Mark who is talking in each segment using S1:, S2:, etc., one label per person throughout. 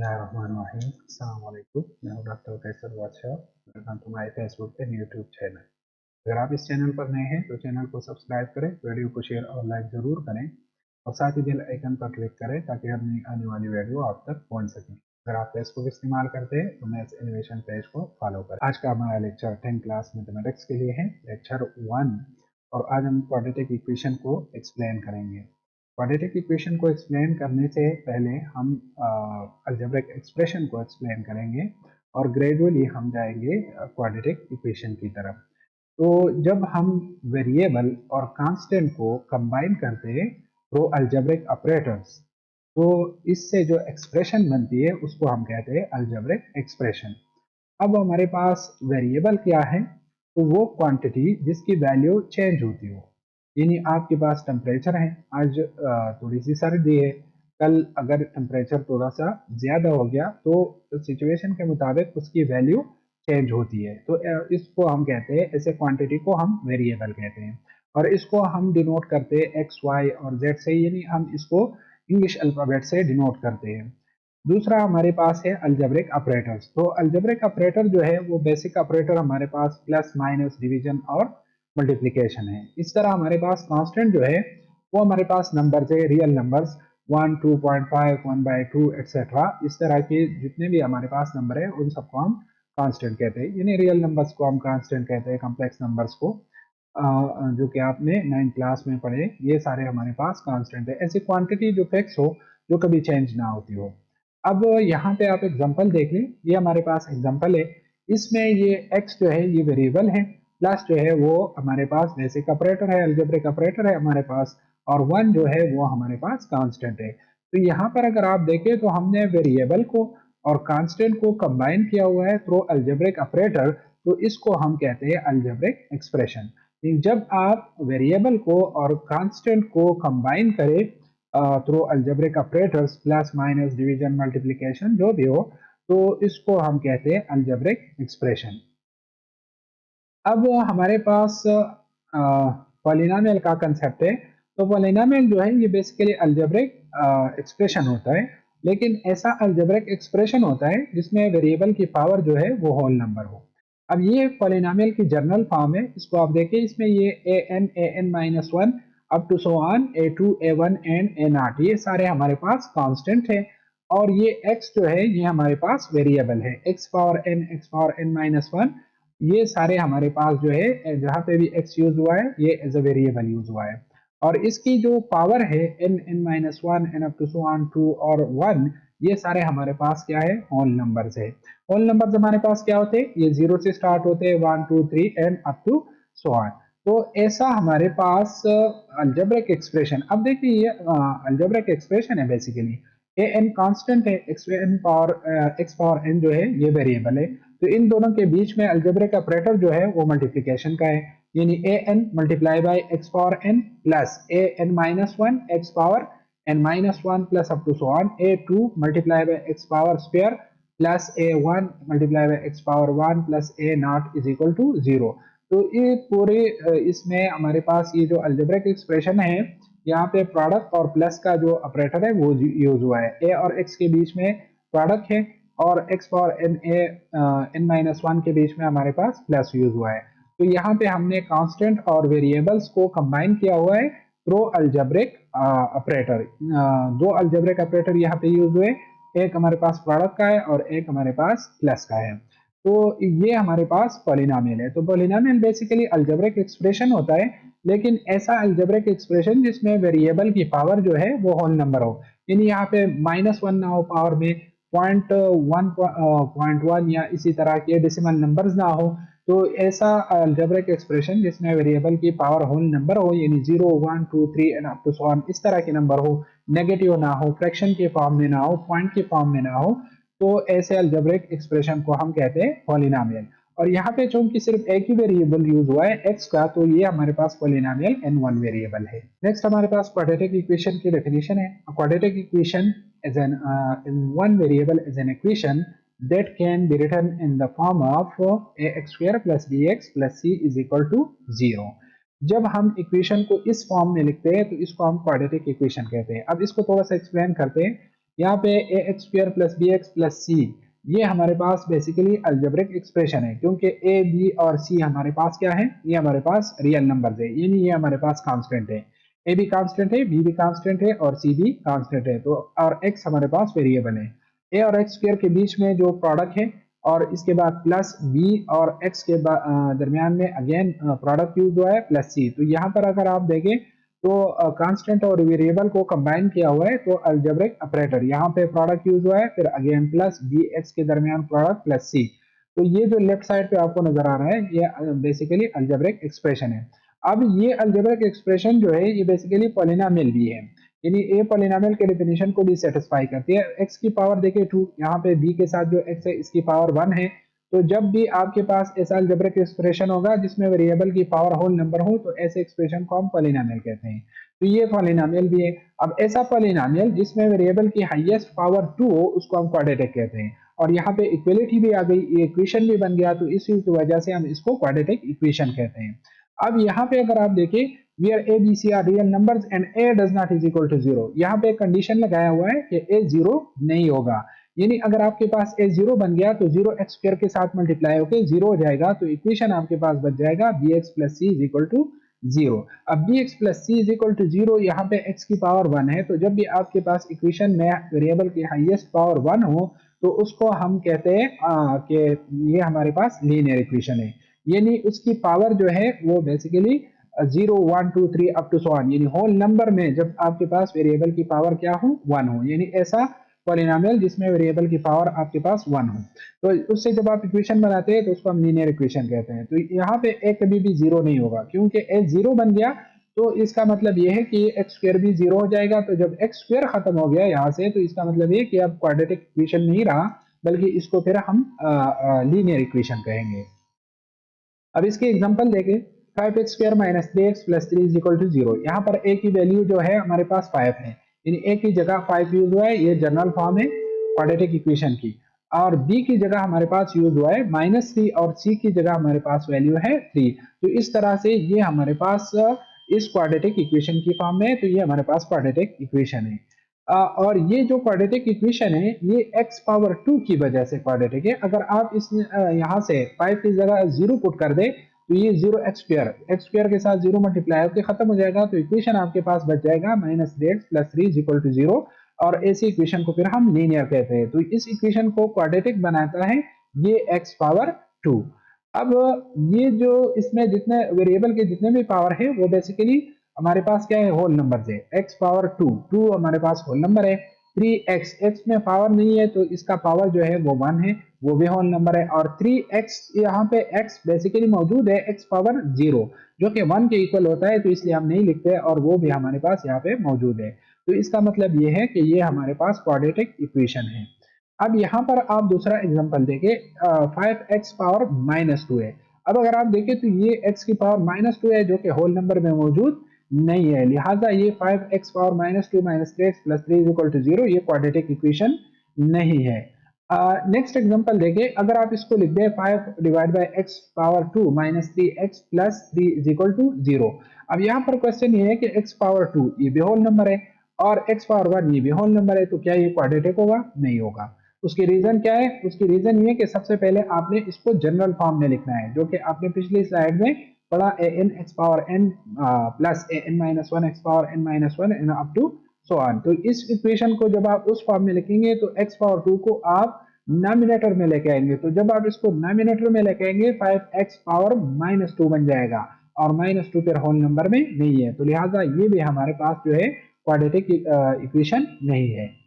S1: बिस्मिल्लाहिर्रहमानिर्रहीम। अस्सलाम वालेकुम। मैं हूं doctor Kaiser Badshah. Welcome to my Facebook and YouTube channel. अगर आप इस चैनल पर नए हैं तो चैनल को सब्सक्राइब करें, वीडियो को शेयर और लाइक ज़रूर करें और साथ ही बेल आइकन पर क्लिक करें ताकि हमें आने वाली वीडियो आप तक पहुंच सके। अगर आप फेसबुक इस्तेमाल करते हैं तो मैथ्स एनिमेशन पेज को फॉलो करें। आज का हमारा लेक्चर 10th क्लास मैथमेटिक्स के लिए है, लेक्चर 1, और आज हम क्वाड्रेटिक इक्वेशन को एक्सप्लेन करेंगे। क्वाड्रेटिक इक्वेशन को एक्सप्लेन करने से पहले हम अलजेब्रिक एक्सप्रेशन को एक्सप्लेन करेंगे और ग्रेजुअली हम जाएंगे क्वाड्रेटिक इक्वेशन की तरफ। तो जब हम वेरिएबल और कांस्टेंट को कंबाइन करते हैं थ्रू अलजेब्रिक ऑपरेटर्स, तो इससे जो एक्सप्रेशन बनती है उसको हम कहते हैं अलजेब्रिक एक्सप्रेशन। अब हमारे पास वेरिएबल क्या है, तो वो क्वांटिटी जिसकी वैल्यू चेंज होती हो। यानी आपके पास टेम्परेचर है, आज थोड़ी सी सर्दी है, कल अगर टेम्परेचर थोड़ा सा ज़्यादा हो गया तो सिचुएशन के मुताबिक उसकी वैल्यू चेंज होती है। तो इसको हम कहते हैं, ऐसे क्वांटिटी को हम वेरिएबल कहते हैं और इसको हम डिनोट करते हैं एक्स वाई और जेड से, यानी हम इसको इंग्लिश अल्फ़ाबेट से डिनोट करते हैं। दूसरा हमारे पास है अलजेब्रिक ऑपरेटर्स। तो अलजेब्रिक ऑपरेटर जो है वो बेसिक ऑपरेटर हमारे पास प्लस माइनस डिवीजन और मल्टीप्लिकेशन है। इस तरह हमारे पास कांस्टेंट जो है वो हमारे पास नंबर्स है, रियल नंबर्स 1, 2.5, 1/2 एक्सेट्रा। इस तरह के जितने भी हमारे पास नंबर है उन सबको हम कांस्टेंट कहते हैं, यानी रियल नंबर्स को हम कांस्टेंट कहते हैं, कॉम्प्लेक्स नंबर्स को जो कि आपने 9th क्लास में पढ़े, ये सारे हमारे पास कांस्टेंट है। ऐसी क्वांटिटी जो फिक्स हो, जो कभी चेंज ना होती हो। अब यहाँ पे आप एग्जांपल देख लें, ये हमारे पास एग्जांपल है। इसमें ये x जो है ये वेरिएबल है, प्लस जो है वो हमारे पास बेसिक ऑपरेटर है, अलजेब्रिक ऑपरेटर है हमारे पास, और 1 जो है वो हमारे पास कांस्टेंट है। तो यहाँ पर अगर आप देखें तो हमने वेरिएबल को और कांस्टेंट को कंबाइन किया हुआ है थ्रू अलजेब्रिक ऑपरेटर, तो इसको हम कहते हैं अलजेब्रिक एक्सप्रेशन। जब आप वेरिएबल को और कांस्टेंट को कंबाइन करें through algebraic operators, plus minus division multiplication जो भी हो, तो इसको हम कहते हैं अलजेब्रिक एक्सप्रेशन। अब हमारे पास पॉलिनोमियल का कंसेप्ट है। तो पॉलिनोमियल जो है ये बेसिकली अलजेब्रिक एक्सप्रेशन होता है, लेकिन ऐसा अलजेब्रिक एक्सप्रेशन होता है जिसमें वेरिएबल की पावर जो है वो होल नंबर हो। अब ये पॉलिनोमियल की जनरल फॉर्म है, इसको आप देखिए, इसमें ये an up to so on a2 a1 and a0, ये सारे हमारे पास कांस्टेंट है। और ये x जो है ये हमारे पास वेरिएबल है, x पावर n माइनस 1, ये सारे हमारे पास जो है जहाँ पे भी x यूज हुआ है ये एज अ वेरिएबल यूज हुआ है। और इसकी जो पावर है n-1 n up to so on 2 और 1, ये सारे हमारे पास क्या है, होल नंबर्स है। होल नंबर्स हमारे पास क्या होते हैं, ये 0 से स्टार्ट होते हैं, 1 2 3 and up to so on. तो ऐसा हमारे पास अलजेब्रिक एक्सप्रेशन। अब देखिए ये अलजेब्रिक एक्सप्रेशन है बेसिकली, ए एन कांस्टेंट है, एक्स पावर एन जो है ये वेरिएबल है। तो इन दोनों के बीच में अलजेब्रिक ऑपरेटर जो है वो मल्टीप्लिकेशन का है, यानी a n multiply by x power n plus a n minus 1 x power n minus 1 plus up to so on a 2 multiply by x power square plus a 1 multiply by x power 1 plus a not is equal to 0। तो ये पूरे इसमें हमारे पास ये जो algebraic expression है, यहाँ पे प्रोडक्ट और प्लस का जो ऑपरेटर है वो यूज हुआ है। ए और एक्स के बीच में प्रोडक्ट है और एक्स पावर एन माइनस 1 के बीच में हमारे पास प्लस यूज हुआ है। तो यहाँ पे हमने कांस्टेंट और वेरिएबल्स को कंबाइन किया हुआ है थ्रू अलजेब्रिक ऑपरेटर। दो अलजेब्रिक ऑपरेटर यहाँ पे यूज हुए, एक हमारे पास प्रोडक्ट का है और एक हमारे पास प्लस का है। तो ये हमारे पास पॉलिनोमियल है। तो पॉलिनोमियल बेसिकली अलजेब्रिक एक्सप्रेशन होता है, लेकिन ऐसा अलजेब्रिक एक्सप्रेशन जिसमें वेरिएबल की पावर जो है वो होल नंबर हो, यानी यहाँ पे -1 ना हो पावर में, 0.1 या इसी तरह के डेसिमल नंबर्स ना हो। तो ऐसा अलजेब्रिक एक्सप्रेशन जिसमें वेरिएबल की पावर होल नंबर हो, यानी 0 1 2 3 and up to so on, इस तरह के नंबर हो, नेगेटिव ना हो, फ्रैक्शन के फॉर्म में ना हो, पॉइंट के फॉर्म में ना हो, तो ऐसे अलजेब्रिक एक्सप्रेशन को हम कहते हैं पॉलिनोमियल। और यहाँ पे चूंकि सिर्फ एक ही वेरिएबल यूज हुआ है x का, तो ये हमारे पास पॉलिनोमियल n1 वेरिएबल है। नेक्स्ट हमारे पास क्वाड्रेटिक इक्वेशन की डेफिनेशन है। Quadratic equation is an in one variable is an equation that can be written in the form of ax square plus bx plus c is equal to 0। जब हम equation को इस form में लिखते हैं तो इसको हम क्वाड्रेटिक इक्वेशन कहते हैं। अब इसको थोड़ा सा एक्सप्लेन करते हैं। यहाँ पे a x square plus b x plus c, ये हमारे पास बेसिकली अलजेब्रिक एक्सप्रेशन है, क्योंकि ए बी और सी हमारे पास क्या है, ये हमारे पास रियल नंबर्स है, यानी ये हमारे पास कांस्टेंट है, ए भी कांस्टेंट है, बी भी कांस्टेंट है और सी भी कांस्टेंट है, तो और एक्स हमारे पास वेरिएबल है। ए और एक्स स्क्वायर के बीच में जो प्रोडक्ट है और इसके बाद प्लस बी और एक्स के दरमियान में अगेन प्रोडक्ट यूज हुआ है प्लस सी, तो यहाँ पर अगर आप देखें तो कांस्टेंट और वेरिएबल को कंबाइन किया हुआ है, तो अलजेब्रिक ऑपरेटर, यहाँ पे प्रोडक्ट यूज हुआ है, फिर अगेन प्लस बी एक्स के दरमियान प्रोडक्ट प्लस सी, तो ये जो लेफ्ट साइड पे आपको नजर आ रहा है ये बेसिकली अलजेब्रिक एक्सप्रेशन है। अब ये अलजेब्रिक एक्सप्रेशन जो है ये बेसिकली पॉलिनोमियल भी है, यानी ए पॉलिनोमियल के डेफिनेशन को भी सेटिस्फाई करती है। एक्स की पावर देखिए 2, यहाँ पे बी के साथ जो एक्स है इसकी पावर 1 है, तो जब भी आपके पास ऐसा अलजेब्रिक एक्सप्रेशन होगा जिसमें वेरिएबल की पावर होल नंबर हो, तो ऐसे एक्सप्रेशन को हम पॉलिनोमियल कहते हैं, तो ये पॉलिनोमियल भी है। अब ऐसा पॉलिनोमियल जिसमें वेरिएबल की हाईएस्ट पावर 2 हो उसको हम क्वाड्रेटिक कहते हैं, और यहाँ पे इक्वलिटी भी आ गई, ये इक्वेशन भी बन गया, तो इसी की वजह से हम इसको क्वाड्रेटिक इक्वेशन कहते हैं। अब यहाँ पे अगर आप देखें where a b c are real numbers and a does not is equal to 0, यहाँ पे कंडीशन लगाया हुआ है कि a 0 नहीं होगा, यानी अगर आपके पास a 0 बन गया तो 0 एक्स स्क्वायर के साथ मल्टीप्लाई होकर 0 हो जाएगा, तो इक्वेशन आपके पास बच जाएगा bx plus c is equal to 0। अब bx plus c is equal to 0, यहाँ पे x की पावर 1 है, तो जब भी आपके पास इक्वेशन में वेरिएबल की हाईएस्ट पावर 1 हो तो उसको हम कहते हैं कि ये हमारे पास लीनियर इक्वेशन है, यानी उसकी पावर जो है वो basically 0 1 2 3 up to so on, यानी होल नंबर में जब आपके पास वेरिएबल की पावर क्या हो 1 हो, यानी ऐसा पॉलिनोमियल जिसमें वेरिएबल की पावर आपके पास 1 हो, तो उससे जब आप इक्वेशन बनाते हैं तो उसको हम लीनियर इक्वेशन कहते हैं। तो यहाँ पे ए कभी भी 0 नहीं होगा, क्योंकि ए 0 बन गया तो इसका मतलब ये है कि एक्स स्क्वायर भी 0 हो जाएगा, तो जब एक्स स्क्वायर खत्म हो गया यहाँ से, तो इसका मतलब ये कि अब क्वाड्रेटिक इक्वेशन नहीं रहा, बल्कि इसको फिर हम लीनियर इक्वेशन कहेंगे। अब इसके एग्जांपल देखें, 5x square minus 3x plus 3 is equal to 0, यहाँ पर a की वैल्यू जो है हमारे पास 5 है, यानी a की जगह 5 यूज हुआ है, ये जनरल फॉर्म है क्वाड्रेटिक इक्वेशन की, और b की जगह हमारे पास यूज हुआ है -3 और c की जगह हमारे पास वैल्यू है 3, तो इस तरह से ये हमारे पास इस क्वाड्रेटिक इक्वेशन की फॉर्म में है, तो ये हमारे पास क्वाड्रेटिक इक्वेशन है। और ये जो क्वाड्रेटिक इक्वेशन है ये x पावर 2 की वजह से क्वाड्रेटिक है। अगर आप इस यहाँ से 5 की जगह 0 पुट कर दे तो ये 0 एक्स स्क्वायर के साथ 0 मल्टीप्लाई होकर खत्म हो जाएगा, तो इक्वेशन आपके पास बच जाएगा -3x plus 3 is equal to 0, और ऐसी इक्वेशन को फिर हम लीनियर कहते हैं। तो इस इक्वेशन को क्वाड्रेटिक बनाता है ये x पावर 2। अब ये जो इसमें जितने वेरिएबल के जितने भी पावर है वो बेसिकली हमारे पास क्या है, होल नंबर है, x पावर 2 हमारे पास होल नंबर है, 3x x में पावर नहीं है तो इसका पावर जो है वो 1 है, वो भी होल नंबर है, और 3x यहाँ पे x बेसिकली मौजूद है x पावर 0 जो कि 1 के इक्वल होता है, तो इसलिए हम नहीं लिखते, और वो भी हमारे पास यहाँ पे मौजूद है, तो इसका मतलब ये है कि ये हमारे पास क्वाड्रेटिक इक्वेशन है। अब यहाँ पर आप दूसरा एग्जांपल देखें, 5x पावर -2 है। अब अगर आप देखें तो ये x की पावर -2 है जो कि होल नंबर में मौजूद नहीं है, लिहाजा ये 5x power -2 minus 3x plus 3 is equal to 0 ये क्वाड्रेटिक इक्वेशन नहीं है। नेक्स्ट एग्जांपल देखें, अगर आप इसको लिख दें 5 divide by x power 2 minus 3x plus 3 is equal to 0। अब यहाँ पर क्वेश्चन ये है कि x पावर 2 ये भी होल नंबर है और x पावर 1 ये भी होल नंबर है, तो क्या ये क्वाड्रेटिक होगा? नहीं होगा। उसकी रीजन क्या है? उसकी रीजन ये कि सबसे पहले आपने इसको जनरल फॉर्म में लिखना है, जो कि आपने पिछली स्लाइड में पढ़ा an x power n plus an minus 1 x power n minus 1 and up to so on. तो इस इक्वेशन को जब आप उस फॉर्म में लिखेंगे तो x पावर 2 को आप नॉमिनेटर में लेके आएंगे, तो जब आप इसको नॉमिनेटर में लेके आएंगे 5x पावर -2 बन जाएगा, और -2 फिर होल नंबर में नहीं है, तो लिहाजा ये भी हमारे पास जो है क्वाड्रेटिक इक्वेशन नहीं है।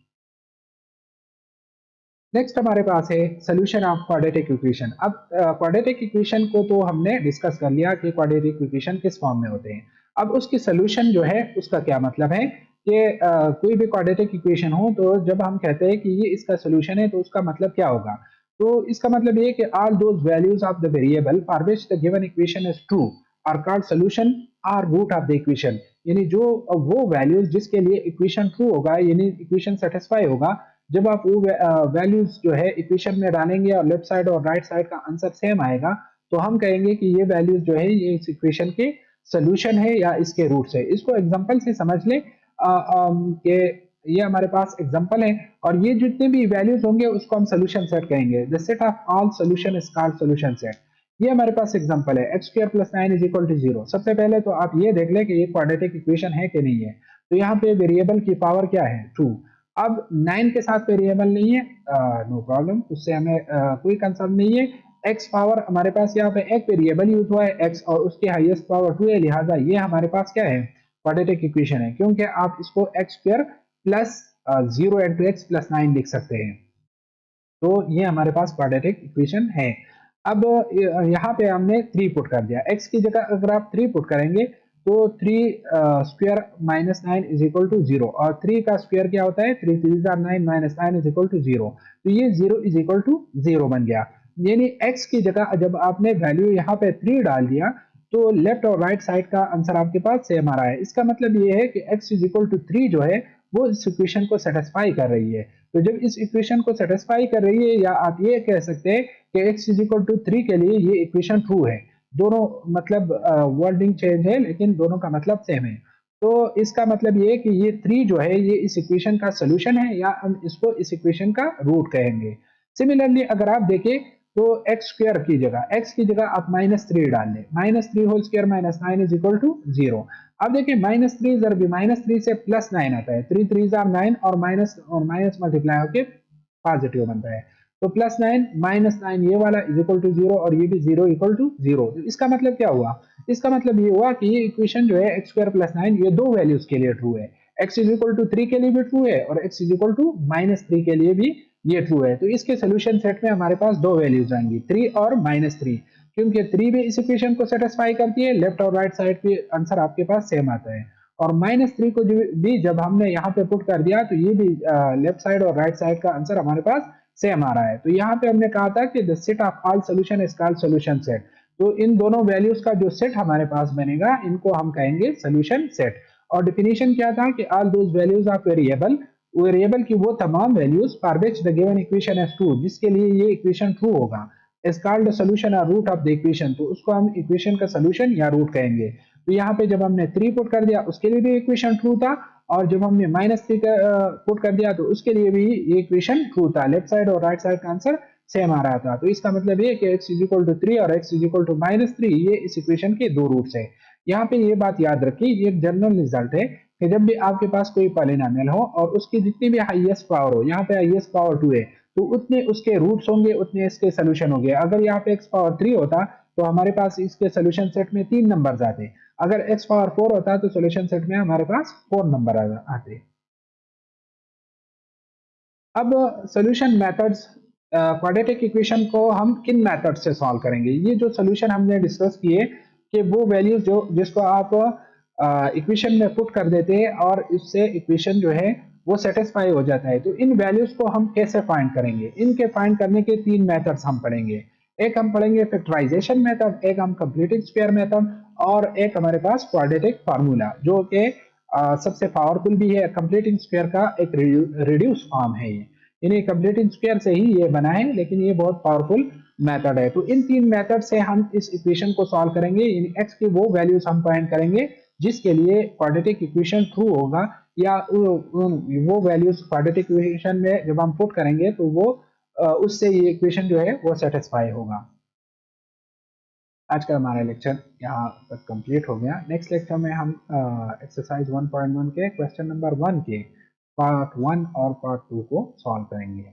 S1: नेक्स्ट हमारे पास है सोल्यूशन ऑफ क्वाड्रेटिक इक्वेशन। अब क्वाड्रेटिक इक्वेशन को तो हमने डिस्कस कर लिया कि क्वाड्रेटिक इक्वेशन किस फॉर्म में होते हैं। अब उसकी सोल्यूशन जो है उसका क्या मतलब है कि कोई भी क्वाड्रेटिक इक्वेशन हो तो जब हम कहते हैं कि ये इसका सोल्यूशन है तो उसका मतलब क्या होगा? तो इसका मतलब ये कि all those values of the variable for which the given equation is true are called solution or root of the equation, यानी जो वो वैल्यूज जिसके लिए इक्वेशन ट्रू होगा यानी इक्वेशन सेटिस्फाई होगा, जब आप वो वैल्यूज जो है इक्वेशन में डालेंगे और लेफ्ट साइड और राइट साइड का आंसर सेम आएगा, तो हम कहेंगे कि ये वैल्यूज जो है ये इस इक्वेशन के सोल्यूशन है या इसके रूट्स है। इसको एग्जांपल से समझ ले कि ये हमारे पास एग्जांपल है, और ये जितने भी वैल्यूज होंगे उसको हम सोल्यूशन सेट कहेंगे। The set of all solution is called solution set. ये हमारे पास एग्जांपल है, x square plus 9 is equal to 0। सबसे पहले तो आप ये देख लें कि ये क्वाड्रेटिक इक्वेशन है कि नहीं है। तो यहाँ पे वेरिएबल की पावर क्या है, 2। अब 9 के साथ वेरिएबल नहीं है, नो प्रॉब्लम, उससे हमें कोई कंसर्न नहीं है। एक्स पावर हमारे पास यहाँ पे एक वेरिएबल यूज हुआ है एक्स, और उसकी हाईएस्ट पावर 2 है, लिहाजा ये हमारे पास क्या है, क्वाड्रेटिक इक्वेशन है, क्योंकि आप इसको x square plus 0 into x plus 9 लिख सकते हैं। तो ये हमारे पास क्वाड्रेटिक इक्वेशन है। अब यहाँ पे हमने 3 पुट कर दिया, x की जगह अगर आप 3 पुट करेंगे तो 3 square minus 9 is equal to 0, और 3 का स्क्वायर क्या होता है, 3 3 9 माइनस 9 इज इक्वल टू 0। तो ये 0 इज इक्वल टू 0 बन गया। यानी x की जगह जब आपने वैल्यू यहाँ पे 3 डाल दिया तो लेफ्ट और राइट साइड का आंसर आपके पास सेम आ रहा है। इसका मतलब ये है कि x इज इक्वल टू 3 जो है वो इस इक्वेशन को सेटिस्फाई कर रही है। तो जब इस इक्वेशन को सेटिस्फाई कर रही है, या आप ये कह सकते हैं कि x इज इक्वल टू 3 के लिए ये इक्वेशन ट्रू है। दोनों मतलब वर्डिंग चेंज है लेकिन दोनों का मतलब सेम है। तो इसका मतलब ये है कि ये 3 जो है ये इस इक्वेशन का सोल्यूशन है, या हम इसको इस इक्वेशन का रूट कहेंगे। सिमिलरली अगर आप देखें तो एक्स की जगह आप -3 डाल लें, -3 whole square minus 9 is equal to 0। अब देखिए -3 जब भी -3 से +9 आता है, 3 3 9 और माइनस मल्टीप्लाई होके पॉजिटिव बनता है। तो +9 -9 ये वाला इज इक्वल टू 0, और ये भी 0 इक्वल टू 0। तो इसका मतलब क्या हुआ, इसका मतलब ये हुआ कि ये इक्वेशन जो है एक्स स्क्वायर प्लस 9 ये दो वैल्यूज के लिए ट्रू है। एक्स इज इक्वल टू 3 के लिए भी ट्रू है, और एक्स इज इक्वल टू -3 के लिए भी ये ट्रू है। तो इसके सोल्यूशन सेट में हमारे पास दो वैल्यूज आएंगी, 3 और -3, क्योंकि 3 भी इस इक्वेशन को सेटिस्फाई करती है, लेफ्ट और राइट साइड के आंसर आपके पास सेम आता है। और -3 को भी जब हमने यहाँ पे पुट कर दिया तो ये भी लेफ्ट साइड और राइट साइड का आंसर हमारे पास सेम आ रहा है। तो यहाँ पे हमने कहा था कि the set of all solution is called solution set. तो इन दोनों वैल्यूज का जो सेट हमारे पास बनेगा इनको हम कहेंगे सोल्यूशन सेट। और डिफिनीशन क्या था कि all those values of variable, variable की वो तमाम values for which the given equation is true, जिसके लिए ये इक्वेशन ट्रू होगा, इज कॉल्ड सोल्यूशन और रूट ऑफ द इक्वेशन। तो उसको हम इक्वेशन का सोल्यूशन या रूट कहेंगे। तो यहाँ पे जब हमने 3 पुट कर दिया उसके लिए भी इक्वेशन ट्रू था, और जब हमने -3 का पुट कर दिया तो उसके लिए भी ये इक्वेशन ट्रू था। लेफ्ट साइड और राइट साइड का आंसर सेम आ रहा था। तो इसका मतलब ये कि x इज इक्वल टू 3 और x इज इक्वल टू -3 ये इस इक्वेशन के दो रूट्स है। यहाँ पे ये बात याद रखिए, ये एक जनरल रिजल्ट है कि जब भी आपके पास कोई पॉलिनोमियल हो और उसकी जितनी भी हाईएस्ट पावर हो, यहाँ पे हाईएस्ट पावर 2 है, तो उतने उसके रूट्स होंगे उतने इसके सोल्यूशन होंगे। अगर यहाँ पे x पावर 3 होता तो हमारे पास इसके सोल्यूशन सेट में 3 नंबर्स आते। अगर x पावर 4 होता तो सोल्यूशन सेट में हमारे पास 4 नंबर आते। अब सोल्यूशन मेथड्स, क्वाड्रेटिक इक्वेशन को हम किन मेथड से सॉल्व करेंगे। ये जो सोल्यूशन हमने डिस्कस किए कि वो वैल्यूज जो जिसको आप इक्वेशन में पुट कर देते हैं और इससे इक्वेशन जो है वो सेटिस्फाई हो जाता है। तो इन वैल्यूज को हम कैसे फाइंड करेंगे, इनके फाइंड करने के 3 मेथड्स हम पढ़ेंगे। एक हम पढ़ेंगे फैक्टराइजेशन मेथड, एक हम कंप्लीटिंग स्क्वायर मेथड, और एक हमारे पास क्वाड्रेटिक फार्मूला जो कि सबसे पावरफुल भी है। कंप्लीटिंग स्क्वायर का एक रिड्यूस फॉर्म है ये, यानी कंप्लीटिंग स्क्वायर से ही ये बना है, लेकिन ये बहुत पावरफुल मेथड है। तो इन 3 मेथड से हम इस इक्वेशन को सॉल्व करेंगे, यानी x की वो वैल्यूज हम फाइंड करेंगे जिसके लिए क्वाड्रेटिक इक्वेशन ट्रू होगा, या वो वैल्यूज क्वाड्रेटिक इक्वेशन में जब हम पुट करेंगे तो वो उससे ये इक्वेशन जो है वो सेटिस्फाई होगा। आज का हमारा लेक्चर यहाँ तक कंप्लीट हो गया। नेक्स्ट लेक्चर में हम एक्सरसाइज 1.1 के क्वेश्चन नंबर 1 के पार्ट 1 और पार्ट 2 को सॉल्व करेंगे।